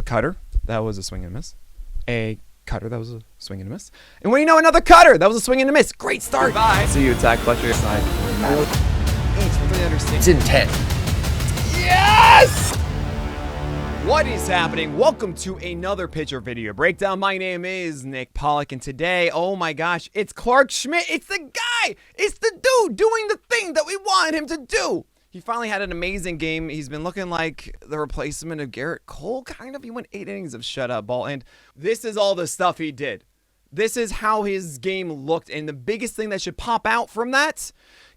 cutter, that was a swing and a miss. A cutter, that was a swing and a miss. And what do you know, another cutter, that was a swing and a miss. Great start. Bye. So you attack Fletcher side. It's intent. Yes! What is happening? Welcome to another pitcher video breakdown. My name is Nick Pollack, and today, oh my gosh, it's Clarke Schmidt. It's the guy. It's the dude doing the thing that we wanted him to do. He finally had an amazing game. He's been looking like the replacement of Garrett Cole, kind of. He went 8 innings of shutout ball, and this is all the stuff he did. This is how his game looked, and the biggest thing that should pop out from that,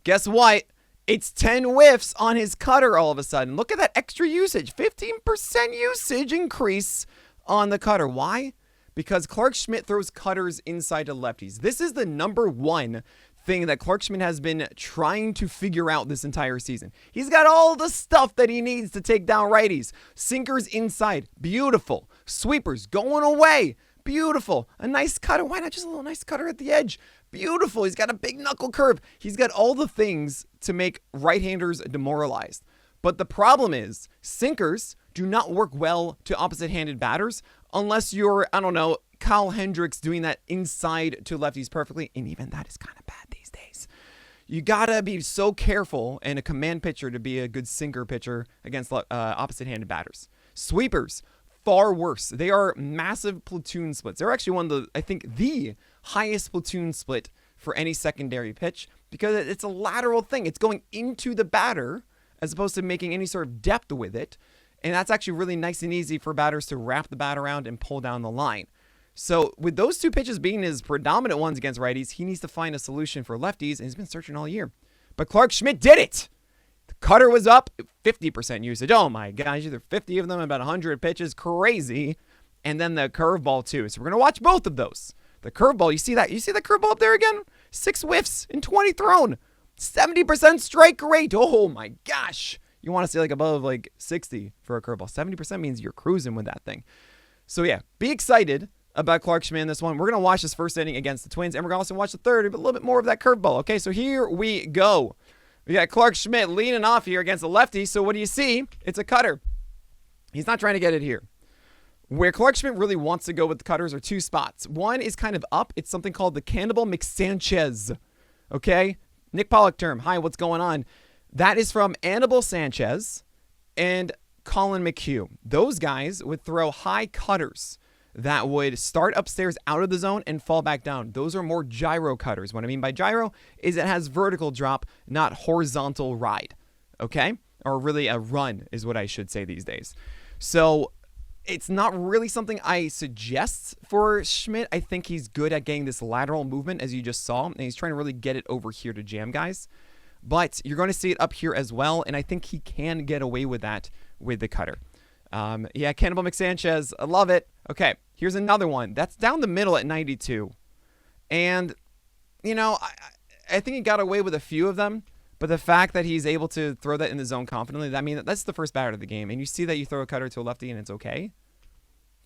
guess what? It's 10 whiffs on his cutter all of a sudden. Look at that extra usage. 15% usage increase on the cutter. Why? Because Clarke Schmidt throws cutters inside to lefties. This is the number one thing that Clarke Schmidt has been trying to figure out this entire season. He's got all the stuff that he needs to take down righties. Sinkers inside. Beautiful. Sweepers going away. Beautiful. A nice cutter. Why not just a little nice cutter at the edge? Beautiful. He's got a big knuckle curve. He's got all the things to make right-handers demoralized. But the problem is, sinkers do not work well to opposite-handed batters unless you're, I don't know, Kyle Hendricks doing that inside to lefties perfectly. And even that is kind of bad these days. You gotta be so careful and a command pitcher to be a good sinker pitcher against opposite-handed batters. Sweepers, far worse. They are massive platoon splits. They're actually one of the, I think, the highest platoon split for any secondary pitch because it's a lateral thing. It's going into the batter as opposed to making any sort of depth with it. And that's actually really nice and easy for batters to wrap the bat around and pull down the line. So with those two pitches being his predominant ones against righties, he needs to find a solution for lefties, and he's been searching all year. But Clarke Schmidt did it. The cutter was up, 50% usage. Oh my gosh, either 50 of them, about 100 pitches, crazy. And then the curveball too. So we're going to watch both of those. The curveball, you see that? You see the curveball up there again? 6 whiffs in 20 thrown. 70% strike rate. Oh my gosh. You want to see like above like 60 for a curveball. 70% means you're cruising with that thing. So yeah, be excited about Clarke Schmidt in this one. We're going to watch this first inning against the Twins, and we're going to also watch the third, but a little bit more of that curveball. Okay, so here we go. We got Clarke Schmidt leaning off here against the lefty. So what do you see? It's a cutter. He's not trying to get it here. Where Clarke Schmidt really wants to go with the cutters are two spots. One is kind of up. It's something called the Cannibal McSanchez. Okay? Nick Pollack term. Hi, what's going on? That is from Anibal Sanchez and Colin McHugh. Those guys would throw high cutters that would start upstairs out of the zone and fall back down. Those are more gyro cutters. What I mean by gyro is it has vertical drop, not horizontal ride. Okay? Or really a run is what I should say these days. So it's not really something I suggest for Schmidt. I think he's good at getting this lateral movement, as you just saw, and he's trying to really get it over here to jam guys. But you're going to see it up here as well, and I think he can get away with that with the cutter. Yeah, Cannibal McSanchez, I love it. Okay, here's another one. That's down the middle at 92. And, you know, I think he got away with a few of them, but the fact that he's able to throw that in the zone confidently, I mean, that's the first batter of the game. And you see that you throw a cutter to a lefty and it's okay.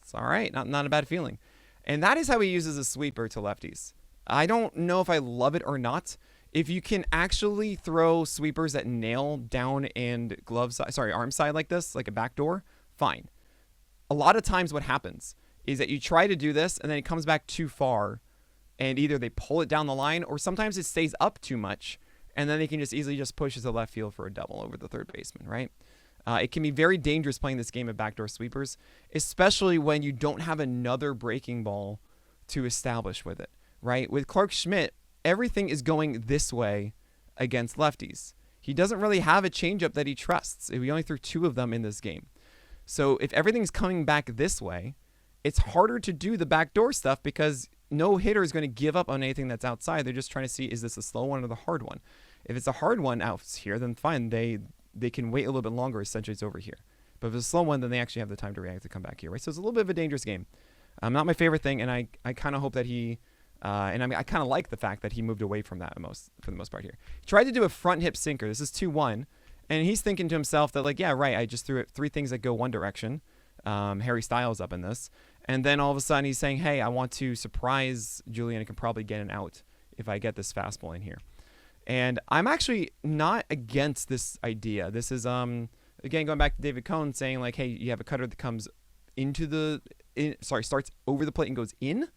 It's all right, not a bad feeling. And that is how he uses a sweeper to lefties. I don't know if I love it or not. If you can actually throw sweepers that nail down and arm side like this, like a backdoor, fine. A lot of times what happens is that you try to do this and then it comes back too far and either they pull it down the line or sometimes it stays up too much and then they can just easily just push it to left field for a double over the third baseman, right? It can be very dangerous playing this game of backdoor sweepers, especially when you don't have another breaking ball to establish with it, right? With Clarke Schmidt, everything is going this way against lefties. He doesn't really have a changeup that he trusts. We only threw 2 of them in this game. So if everything's coming back this way, it's harder to do the backdoor stuff because no hitter is going to give up on anything that's outside. They're just trying to see, is this a slow one or the hard one? If it's a hard one out here, then fine. They can wait a little bit longer. Essentially, it's over here. But if it's a slow one, then they actually have the time to react to come back here, right? So it's a little bit of a dangerous game. Not my favorite thing, and I kind of hope that he... and I kind of like the fact that he moved away from that for the most part here. He tried to do a front hip sinker. This is 2-1. And he's thinking to himself that, like, yeah, right, I just threw 3 things that go one direction. Harry Styles up in this. And then all of a sudden he's saying, hey, I want to surprise Julian. I can probably get an out if I get this fastball in here. And I'm actually not against this idea. This is, again, going back to David Cohn saying, like, hey, you have a cutter that comes into the starts over the plate and goes in,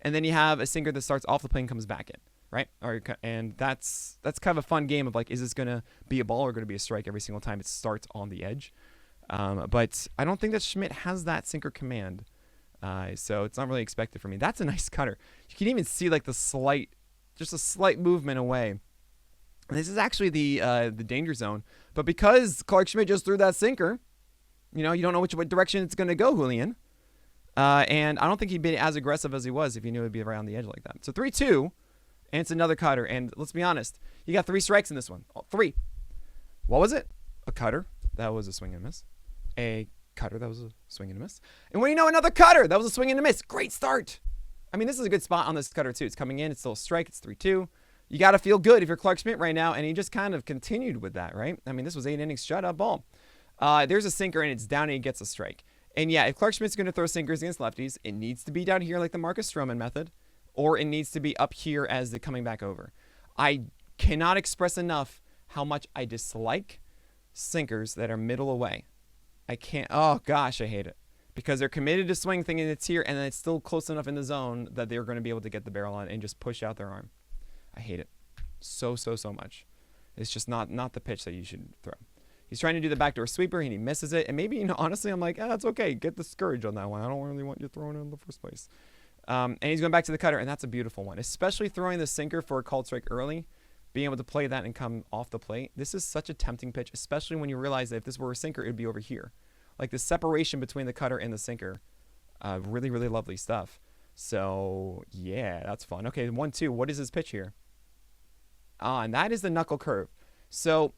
and then you have a sinker that starts off the plate and comes back in, right? And that's kind of a fun game of like, is this gonna be a ball or gonna be a strike every single time it starts on the edge? But I don't think that Schmidt has that sinker command, so it's not really expected from me. That's a nice cutter. You can even see like just a slight movement away. This is actually the danger zone, but because Clarke Schmidt just threw that sinker, you don't know which direction it's going to go, Julian. And I don't think he'd be as aggressive as he was if he knew it'd be right on the edge like that. So 3-2, and it's another cutter. And let's be honest, you got 3 strikes in this one. 3. What was it? A cutter. That was a swing and a miss. A cutter. That was a swing and a miss. And what do you know? Another cutter. That was a swing and a miss. Great start. I mean, this is a good spot on this cutter too. It's coming in. It's still a strike. It's 3-2. You got to feel good if you're Clarke Schmidt right now. And he just kind of continued with that, right? I mean, this was 8 innings shutout ball. There's a sinker and it's down and he gets a strike. And yeah, if Clarke Schmidt's going to throw sinkers against lefties, it needs to be down here like the Marcus Stroman method, or it needs to be up here as the coming back over. I cannot express enough how much I dislike sinkers that are middle away. I can't. Oh gosh, I hate it. Because they're committed to swing thinking it's here, and then it's still close enough in the zone that they're going to be able to get the barrel on and just push out their arm. I hate it so much. It's just not the pitch that you should throw. He's trying to do the backdoor sweeper, and he misses it. And maybe, honestly, I'm like, that's okay. Get discouraged on that one. I don't really want you throwing it in the first place. And he's going back to the cutter, and that's a beautiful one. Especially throwing the sinker for a called strike early, being able to play that and come off the plate. This is such a tempting pitch, especially when you realize that if this were a sinker, it would be over here. Like the separation between the cutter and the sinker. Really, really lovely stuff. So, yeah, that's fun. Okay, 1-2. What is his pitch here? And that is the knuckle curve. So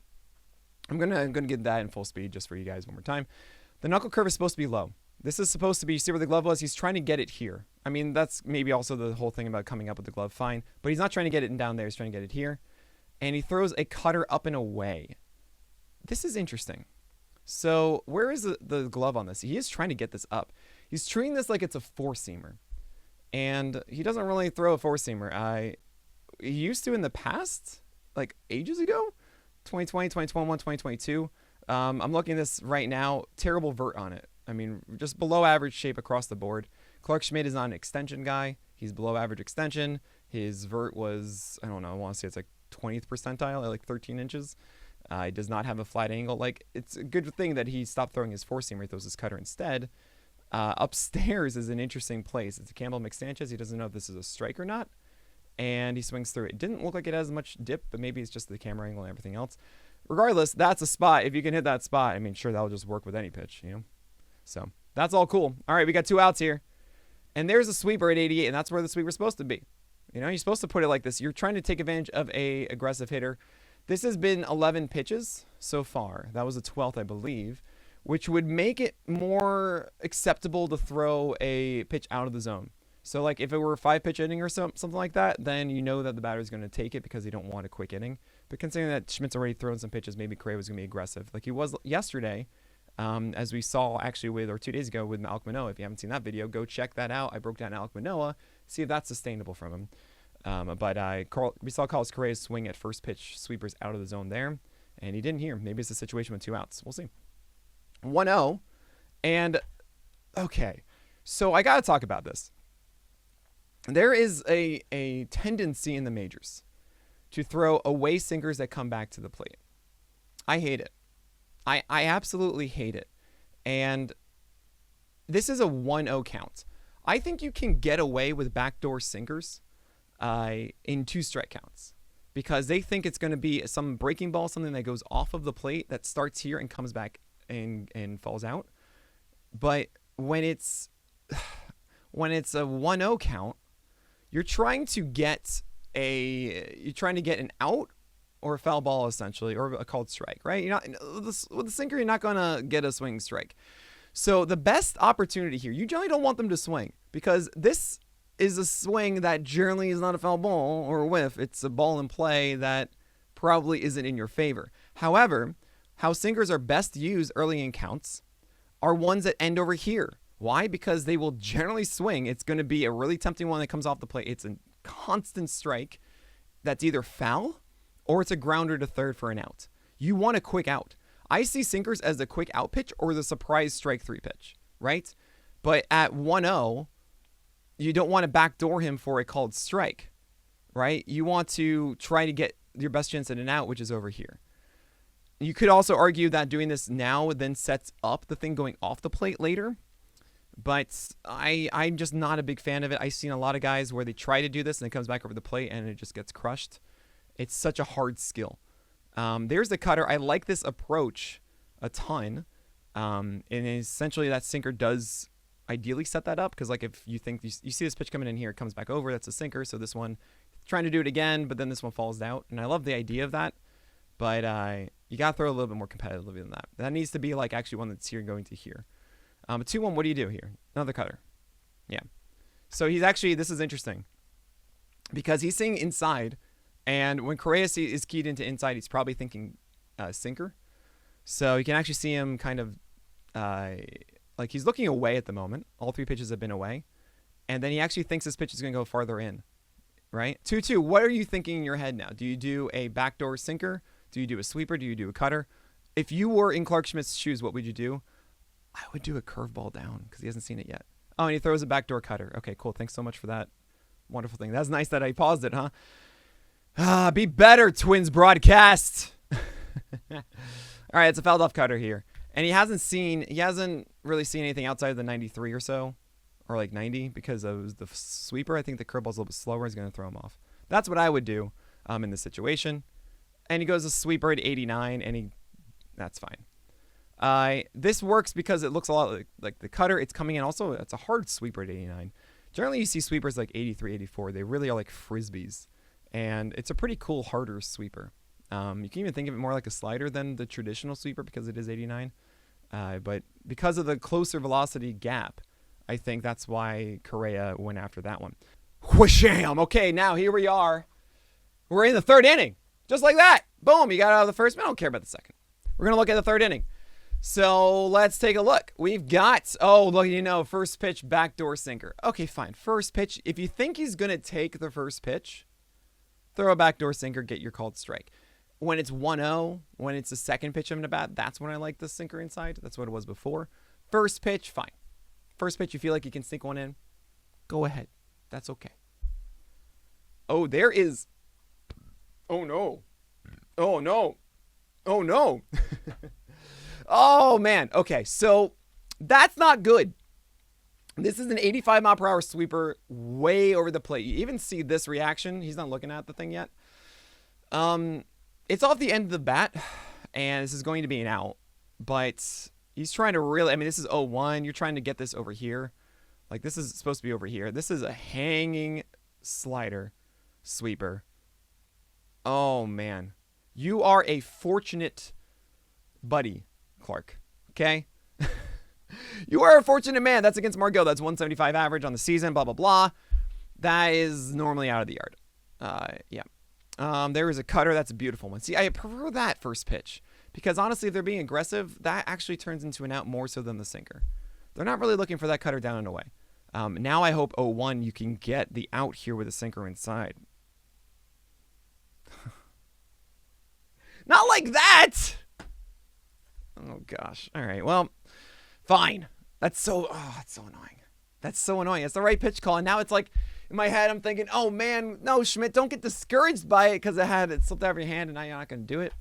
I'm gonna get that in full speed just for you guys one more time. The knuckle curve is supposed to be low. This is supposed to be, you see where the glove was? He's trying to get it here. I mean, that's maybe also the whole thing about coming up with the glove, fine. But he's not trying to get it down there. He's trying to get it here. And he throws a cutter up and away. This is interesting. So where is the glove on this? He is trying to get this up. He's treating this like it's a four-seamer. And he doesn't really throw a four-seamer. He used to in the past, like ages ago. 2020, 2021, 2022. I'm looking at this right now. Terrible vert on it. I mean, just below average shape across the board. Clarke Schmidt is not an extension guy. He's below average extension. His vert was, I don't know, I want to say it's like 20th percentile at like 13 inches. He does not have a flat angle. Like, it's a good thing that he stopped throwing his four-seamer. He throws his cutter instead. Upstairs is an interesting place. It's a Campbell McSanchez. He doesn't know if this is a strike or not. And he swings through it. It didn't look like it has much dip, but maybe it's just the camera angle and everything else. Regardless, that's a spot. If you can hit that spot, I mean, sure, that'll just work with any pitch, So that's all cool. All right, we got 2 outs here. And there's a sweeper at 88, and that's where the sweeper's supposed to be. You're supposed to put it like this. You're trying to take advantage of a aggressive hitter. This has been 11 pitches so far. That was the 12th, I believe, which would make it more acceptable to throw a pitch out of the zone. So, like, if it were a 5-pitch inning or something like that, then you know that the batter's going to take it because they don't want a quick inning. But considering that Schmidt's already thrown some pitches, maybe Cray was going to be aggressive. Like he was yesterday, as we saw actually or 2 days ago with Alek Manoah. If you haven't seen that video, go check that out. I broke down Alek Manoah, see if that's sustainable from him. We saw Carlos Correa swing at first pitch sweepers out of the zone there, and he didn't hear. Maybe it's a situation with 2 outs. We'll see. 1-0, and okay, so I got to talk about this. There is a tendency in the majors to throw away sinkers that come back to the plate. I hate it. I absolutely hate it. And this is a 1-0 count. I think you can get away with backdoor sinkers in 2 strike counts because they think it's going to be some breaking ball, something that goes off of the plate that starts here and comes back and falls out. But when it's a 1-0 count, you're trying to get an out or a foul ball essentially, or a called strike, right? With the sinker, you're not gonna get a swing strike. So the best opportunity here, you generally don't want them to swing because this is a swing that generally is not a foul ball or a whiff. It's a ball in play that probably isn't in your favor. However, how sinkers are best used early in counts are ones that end over here. Why? Because they will generally swing. It's going to be a really tempting one that comes off the plate. It's a constant strike that's either foul or it's a grounder to third for an out. You want a quick out. I see sinkers as the quick out pitch or the surprise strike 3 pitch, right? But at 1-0, you don't want to backdoor him for a called strike, right? You want to try to get your best chance at an out, which is over here. You could also argue that doing this now then sets up the thing going off the plate later. But I'm just not a big fan of it. I've seen a lot of guys where they try to do this and it comes back over the plate and it just gets crushed. It's such a hard skill. There's the cutter. I like this approach a ton. And essentially that sinker does ideally set that up, because like if you think you see this pitch coming in here, it comes back over, that's a sinker. So this one, trying to do it again, but then this one falls out. And I love the idea of that. But you got to throw a little bit more competitively than that. That needs to be like actually one that's here going to here. 2-1, what do you do here? Another cutter. Yeah. So he's actually, this is interesting, because he's seeing inside, and when Correa is keyed into inside, he's probably thinking sinker. So you can actually see him kind of, like he's looking away at the moment. All 3 pitches have been away. And then he actually thinks this pitch is going to go farther in, right? 2-2, what are you thinking in your head now? Do you do a backdoor sinker? Do you do a sweeper? Do you do a cutter? If you were in Clarke Schmidt's shoes, what would you do? I would do a curveball down, because he hasn't seen it yet. Oh, and he throws a backdoor cutter. Okay, cool. Thanks so much for that wonderful thing. That's nice that I paused it, huh? Be better, Twins broadcast. All right, it's a fouled off cutter here. And he hasn't really seen anything outside of the 93 or so, or like 90, because of the sweeper. I think the curveball's a little bit slower. He's going to throw him off. That's what I would do in this situation. And he goes a sweeper at 89, and that's fine. This works because it looks a lot like the cutter. It's coming in. Also, it's a hard sweeper at 89. Generally, you see sweepers like 83, 84. They really are like frisbees. And it's a pretty cool, harder sweeper. You can even think of it more like a slider than the traditional sweeper, because it is 89. But because of the closer velocity gap, I think that's why Correa went after that one. Whasham! Okay, now here we are. We're in the 3rd inning. Just like that. Boom, you got out of the first. I don't care about the second. We're going to look at the 3rd inning. So let's take a look. We've got, first pitch, backdoor sinker. Okay, fine. First pitch. If you think he's going to take the first pitch, throw a backdoor sinker, get your called strike. When it's 1-0, when it's the second pitch I'm going to bat, that's when I like the sinker inside. That's what it was before. First pitch, fine. First pitch, you feel like you can sneak one in, go ahead. That's okay. Oh, there is. Oh, no. Oh, no. Oh, no. Oh, man. Okay, so that's not good. This is an 85 mile per hour sweeper way over the plate. You even see this reaction. He's not looking at the thing yet. It's off the end of the bat, and this is going to be an out. But he's trying to really, this is 0-1. You're trying to get this over here. Like, this is supposed to be over here. This is a hanging slider sweeper. Oh, man. You are a fortunate buddy, Clarke. Okay? You are a fortunate man. That's against Margot. That's 175 average on the season, blah, blah, blah. That is normally out of the yard. Yeah. There is a cutter. That's a beautiful one. See, I prefer that first pitch, because honestly, if they're being aggressive, that actually turns into an out more so than the sinker. They're not really looking for that cutter down and away. Now I hope 0-1 you can get the out here with a sinker inside. Not like that! Oh, gosh. All right, well, fine. That's so annoying. That's so annoying. It's the right pitch call, and now it's like, in my head, I'm thinking, oh, man, no, Schmidt, don't get discouraged by it because it slipped out of your hand, and now you're not going to do it.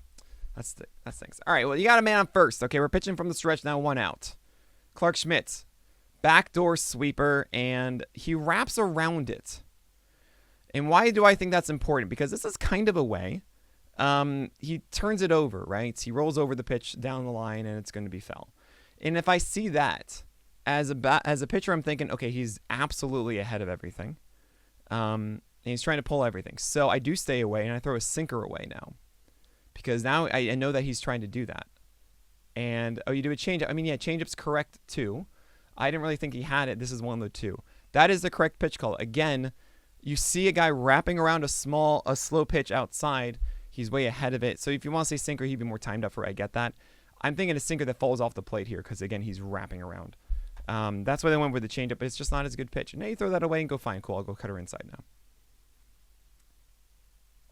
That stinks. All right, well, you got a man on first. Okay, we're pitching from the stretch now, 1 out. Clarke Schmidt, backdoor sweeper, and he wraps around it. And why do I think that's important? Because this is kind of a way. He turns it over, right? He rolls over the pitch down the line, and it's going to be foul. And if I see that as a pitcher, I'm thinking, okay, he's absolutely ahead of everything. And he's trying to pull everything. So I do stay away, and I throw a sinker away now. Because now I know that he's trying to do that. And, you do a changeup. Changeup's correct, too. I didn't really think he had it. This is one of the two. That is the correct pitch call. Again, you see a guy wrapping around a slow pitch outside. He's way ahead of it. So if you want to say sinker, he'd be more timed up for it. I get that. I'm thinking a sinker that falls off the plate here because, again, he's wrapping around. That's why they went with the changeup, but it's just not as good pitch. Now you throw that away and go, fine, cool. I'll go cut her inside now.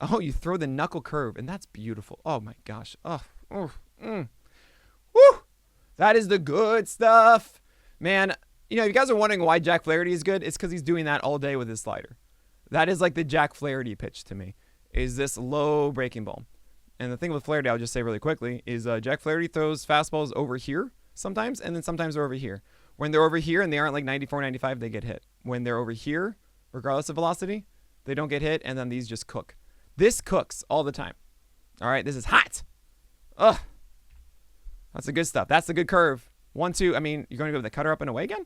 Oh, you throw the knuckle curve, and that's beautiful. Oh, my gosh. Woo! That is the good stuff. Man, you know, if you guys are wondering why Jack Flaherty is good, it's because he's doing that all day with his slider. That is like the Jack Flaherty pitch to me, is this low breaking ball. And the thing with Flaherty, I'll just say really quickly, is Jack Flaherty throws fastballs over here sometimes, and then sometimes they're over here. When they're over here and they aren't like 94, 95, they get hit. When they're over here, regardless of velocity, they don't get hit, and then these just cook. This cooks all the time. All right, this is hot. Ugh. That's the good stuff. That's the good curve. 1, 2. I mean, you're going to go with the cutter up and away again?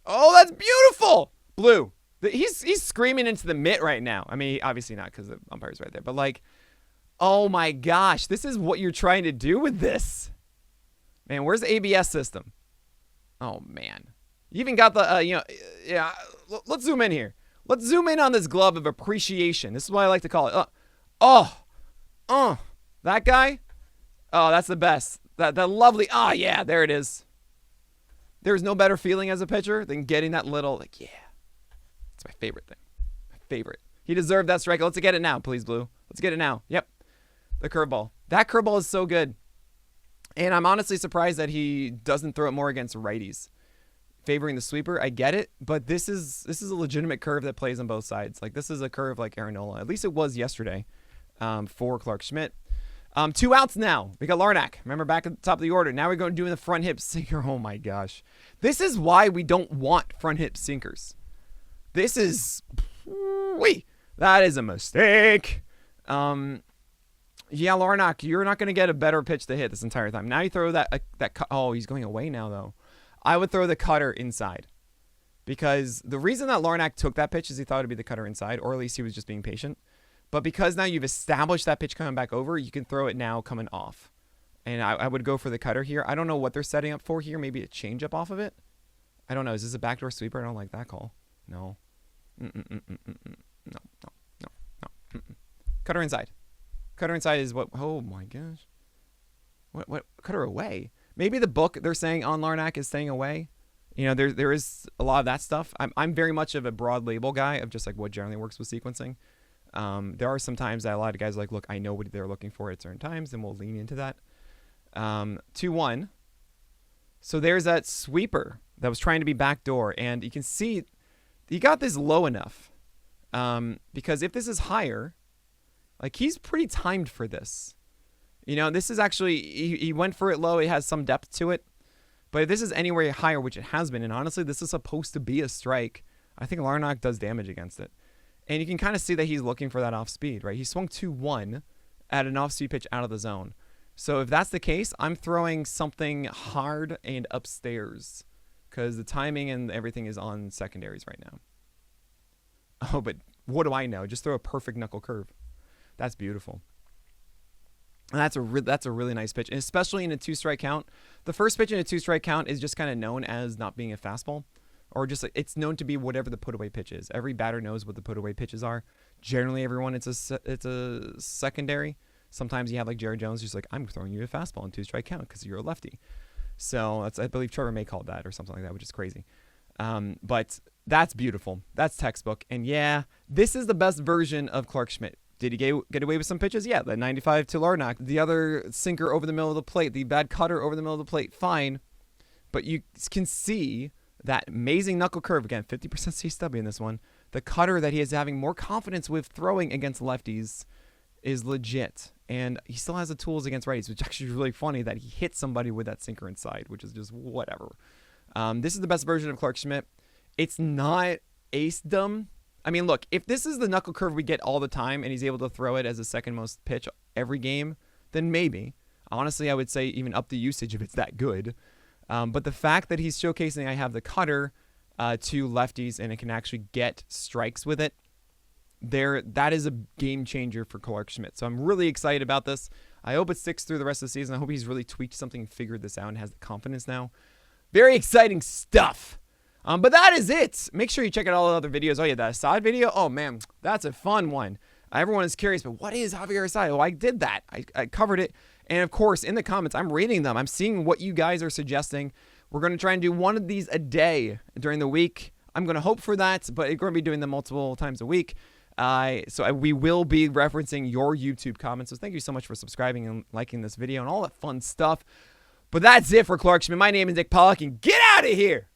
Oh, that's beautiful. Blue. He's screaming into the mitt right now. I mean, obviously not because the umpire's right there. But, like, oh, my gosh. This is what you're trying to do with this. Man, where's the ABS system? Oh, man. You even got the, yeah. Let's zoom in here. Let's zoom in on this glove of appreciation. This is what I like to call it. That guy? Oh, that's the best. That lovely, yeah, there it is. There's no better feeling as a pitcher than getting that little, like, yeah. It's my favorite thing. My favorite. He deserved that strike. Let's get it now, please, Blue. Let's get it now. Yep. The curveball. That curveball is so good. And I'm honestly surprised that he doesn't throw it more against righties. Favoring the sweeper, I get it, but this is a legitimate curve that plays on both sides. Like, this is a curve like Aaron Nola. At least it was yesterday for Clarke Schmidt. 2 outs now. We got Larnach. Remember, back at the top of the order. Now we're going to do the front hip sinker. Oh, my gosh. This is why we don't want front hip sinkers. This is... that is a mistake. Yeah, Larnach, you're not going to get a better pitch to hit this entire time. Now you throw that oh, he's going away now, though. I would throw the cutter inside. Because the reason that Larnach took that pitch is he thought it would be the cutter inside, or at least he was just being patient. But because now you've established that pitch coming back over, you can throw it now coming off. And I would go for the cutter here. I don't know what they're setting up for here. Maybe a changeup off of it. I don't know. Is this a backdoor sweeper? I don't like that call. No. No. Cutter inside. Cutter inside is what... Oh, my gosh. What? Cutter away? Maybe the book they're saying on Larnach is staying away. You know, there is a lot of that stuff. I'm very much of a broad label guy of just like what generally works with sequencing. There are some times that a lot of guys are like, look, I know what they're looking for at certain times, and we'll lean into that. 2-1. So there's that sweeper that was trying to be backdoor, and you can see he got this low enough. Because if this is higher, like, he's pretty timed for this. You know, this is actually, he went for it low. It has some depth to it. But if this is anywhere higher, which it has been, and honestly, this is supposed to be a strike, I think Larnach does damage against it. And you can kind of see that he's looking for that off speed, right? He swung 2-1 at an off speed pitch out of the zone. So if that's the case, I'm throwing something hard and upstairs because the timing and everything is on secondaries right now. Oh, but what do I know? Just throw a perfect knuckle curve. That's beautiful. And that's a really nice pitch, and especially in a 2-strike count. The first pitch in a 2-strike count is just kind of known as not being a fastball. Or just like, it's known to be whatever the put away pitch is. Every batter knows what the put away pitches are. Generally, everyone it's a secondary. Sometimes you have like Jerry Jones, who's like, I'm throwing you a fastball in 2-strike count because you're a lefty. So I believe Trevor May called that or something like that, which is crazy. But that's beautiful. That's textbook. And yeah, this is the best version of Clarke Schmidt. Did he get away with some pitches? Yeah, the 95 to Larnach. The other sinker over the middle of the plate. The bad cutter over the middle of the plate. Fine. But you can see that amazing knuckle curve. Again, 50% CW in this one. The cutter that he is having more confidence with throwing against lefties is legit. And he still has the tools against righties, which actually is really funny that he hit somebody with that sinker inside, which is just whatever. This is the best version of Clarke Schmidt. It's not ace-dumb. I mean, look, if this is the knuckle curve we get all the time and he's able to throw it as a second most pitch every game, then maybe. Honestly, I would say even up the usage if it's that good. But the fact that he's showcasing I have the cutter to lefties and it can actually get strikes with it, that is a game changer for Clarke Schmidt. So I'm really excited about this. I hope it sticks through the rest of the season. I hope he's really tweaked something and figured this out and has the confidence now. Very exciting stuff. But that is it. Make sure you check out all the other videos. Oh, yeah, that Assad video. Oh, man, that's a fun one. Everyone is curious, but what is Javier Assad? Oh, I did that. I covered it. And, of course, in the comments, I'm reading them. I'm seeing what you guys are suggesting. We're going to try and do one of these a day during the week. I'm going to hope for that, but we're going to be doing them multiple times a week. So we will be referencing your YouTube comments. So thank you so much for subscribing and liking this video and all that fun stuff. But that's it for Clarke Schmidt. My name is Nick Pollack, and get out of here.